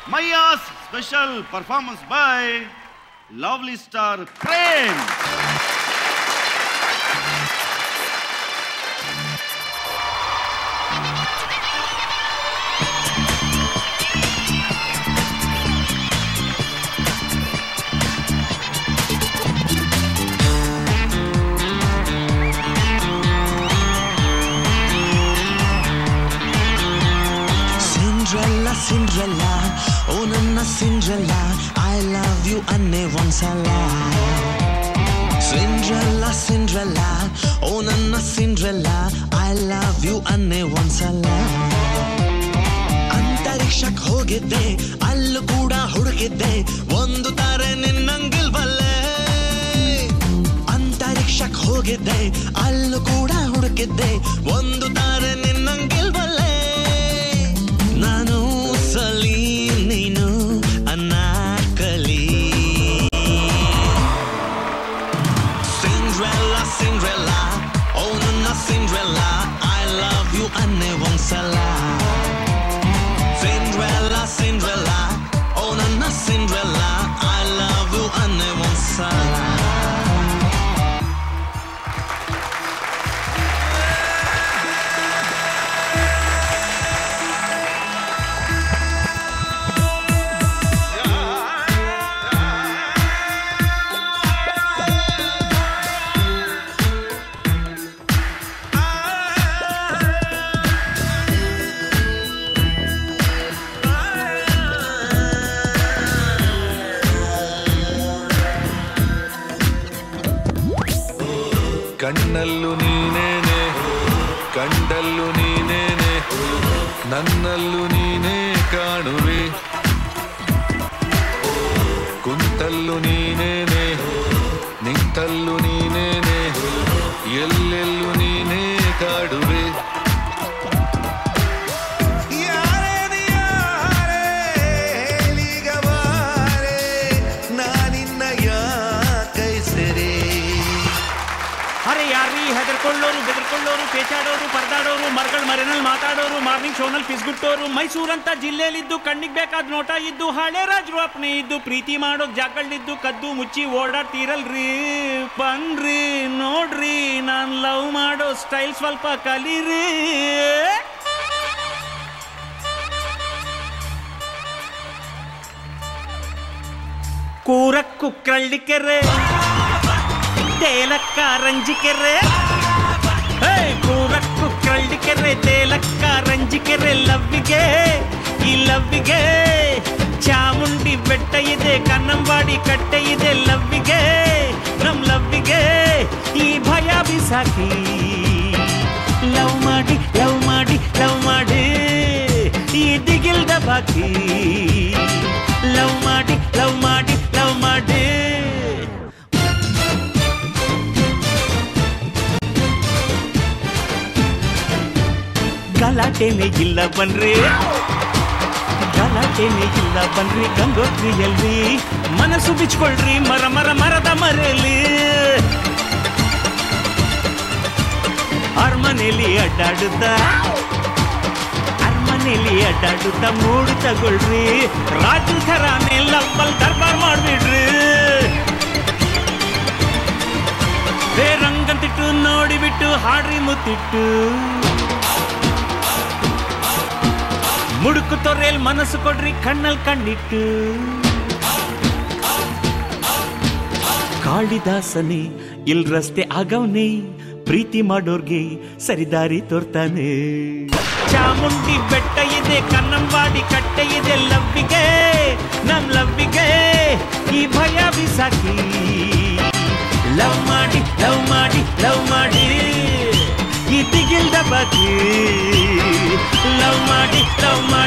Maya's special performance by lovely star Prem. Cinderella, oh Nana Cinderella, I love you anne onsala. Cinderella, Cinderella, oh Nana Cinderella, I love you anne onsala. ಅಂತರಿಕ್ಷಕ್ಕೆ ಹೋಗಿದ್ದೆ ಅಲ್ಲೂ ಕೂಡ ಹುಡುಕಿದ್ದೆ ಒಂದು ತಾರೆ ನಿನ್ನಂಗಿಲ್ವಲ್ಲೇ. ಅಂತರಿಕ್ಷಕ್ಕೆ ಹೋಗಿದ್ದೆ ಅಲ್ಲೂ ಕೂಡ ಹುಡುಕಿದ್ದೆ ಒಂದು ತಾರೆ ನಿನ್ನಂಗಿಲ್ವಲ್ಲೇ. ನಾನು ಸಲಿ ನೀನು ಅನಾಕಲಿ. Cinderella, Cinderella, oh ನನ್ನ Cinderella, I love you ಅನ್ನೆ ಒಂದ್ಸಲ. Cinderella, Cinderella, oh ನನ್ನ Cinderella, I love you ಅನ್ನೆ ಒಂದ್ಸಲ. ಕಣ್ಣಲ್ಲೂ ನೀನೇನೆ ಕಂಡಲ್ಲೂ ನೀನೇನೆ ನನ್ನಲ್ಲೂ ನೀನೇ ಕಾಣುವೆ. ಕುಂತಲ್ಲೂ ನೀನೇನೆ ನಿಂತಲ್ಲೂ ನೀನೇನೆ ಎಲ್ಲೆಲ್ಲೂ ನೀನೇ ಕಾಡುವೆ. ಹೆದರ್ಕೊಳ್ಳೋರು ಬೆದರ್ಕೊಳ್ಳೋರು ಪೇಚಾಡೋರು ಪರದಾಡೋರು ಮರಗಳ ಮರೆನಲ್ಲಿ ಮಾತಾಡೋರು ಮಾರ್ನಿಂಗ್ ಶೋನಲ್ಲಿ ಪಿಸ್ಗುಟ್ಟೋರು ಮೈಸೂರಂತ ಜಿಲ್ಲೆಯಲ್ಲಿದ್ದು ಕಣ್ಣಿಗೆ ಬೇಕಾದ ನೋಟ ಇದ್ದು ಹಳೆ ರಾಜರು ಅಪ್ನೆ ಇದ್ದು ಪ್ರೀತಿ ಮಾಡೋಕ್ ಜಾಗಗಳಿದ್ದು ಕದ್ದು ಮುಚ್ಚಿ ಓಡಾಡ್ತೀರಲ್ರಿ. ಬನ್ರಿ ನೋಡ್ರಿ ನಾನ್ ಲವ್ ಮಾಡೋ ಸ್ಟೈಲ್ ಸ್ವಲ್ಪ ಕಲೀರಿ. ಕೂರಕ್ಕು ಕಳ್ಳಿಕೆರೆ ತೇಲಕ್ಕ ರಂಜಿಕೆರೆ. ಕೂರಕ್ಕು ಕಳ್ಳಿಕೆರೆ ತೇಲಕ್ಕ ರಂಜಿಕೆರೆ. ಲವ್ವಿಗೆ ಈ ಲವ್ವಿಗೆ ಚಾಮುಂಡಿ ಬೆಟ್ಟ ಇದೆ ಕನ್ನಂಬಾಡಿ ಕಟ್ಟೆ ಇದೆ. ಲವ್ವಿಗೆ ನಮ್ ಲವ್ವಿಗೆ ಈ ಭಯ ಬಿಸಾಕಿ ಲವ್ ಮಾಡಿ ಲವ್ ಮಾಡಿ ಲವ್ ಮಾಡಿ ಈ ದಿಗಿಲ್ದ ಬಾಕಿ ಲವ್ ಮಾಡಿ ಲವ್ ಮಾಡಿ ಲವ್ ಮಾಡಿ. ಗಲಾಟೆನೇ ಇಲ್ಲ ಬನ್ರಿ ಗಲಾಟೆನೇ ಇಲ್ಲ ಬನ್ರಿ ಗಂಗೋತ್ರಿಯಲ್ಲಿ ಮನಸ್ಸು ಬಿಚ್ಕೊಳ್ರಿ ಮರ ಮರ ಮರದ ಮರೆಯಲ್ಲಿ. ಅರಮನೆಯಲ್ಲಿ ಅಡ್ಡಾಡುತ್ತಾ ಮೂಡು ತಗೊಳ್ರಿ. ರಾಜು ಥರಾನೇ ಲವ್ವಲ್ ದರ್ಬಾರ್ ಮಾಡ್ಬಿಡ್ರಿ. ರಂಗಂತಿಟ್ಟು ನೋಡಿಬಿಟ್ಟು ಹಾಡ್ರಿ ಮುತ್ತಿಟ್ಟು ಮುಡುಕು ತೊರೆಯಲ್ಲಿ ಮನಸ್ಸು ಕೊಡ್ರಿ ಕಣ್ಣಲ್ಲಿ ಕಣ್ಣಿಟ್ಟು. ಕಾಳಿದಾಸನೇ ಇಲ್ ರಸ್ತೆ ಆಗವ್ನೆ ಪ್ರೀತಿ ಮಾಡೋರ್ಗೆ ಸರಿದಾರಿ ತೋರ್ತಾನೆ. ಚಾಮುಂಡಿ ಬೆಟ್ಟ ಇದೆ ಕನ್ನಂಬಾಡಿ ಕಟ್ಟೆ ಇದೆ. ಲವ್ವಿಗೆ ನಮ್ ಲವ್ವಿಗೆ ಈ ಭಯ ಬಿಸಾಕಿ ಲವ್ ಮಾಡಿ ಲವ್ ಮಾಡಿ ಲವ್ ಮಾಡಿ ಈ ದಿಗಿಲ್ದ ಬಾಕಿ ಲವ್ ಮಾಡಿ ಲವ್ ಮಾಡಿ.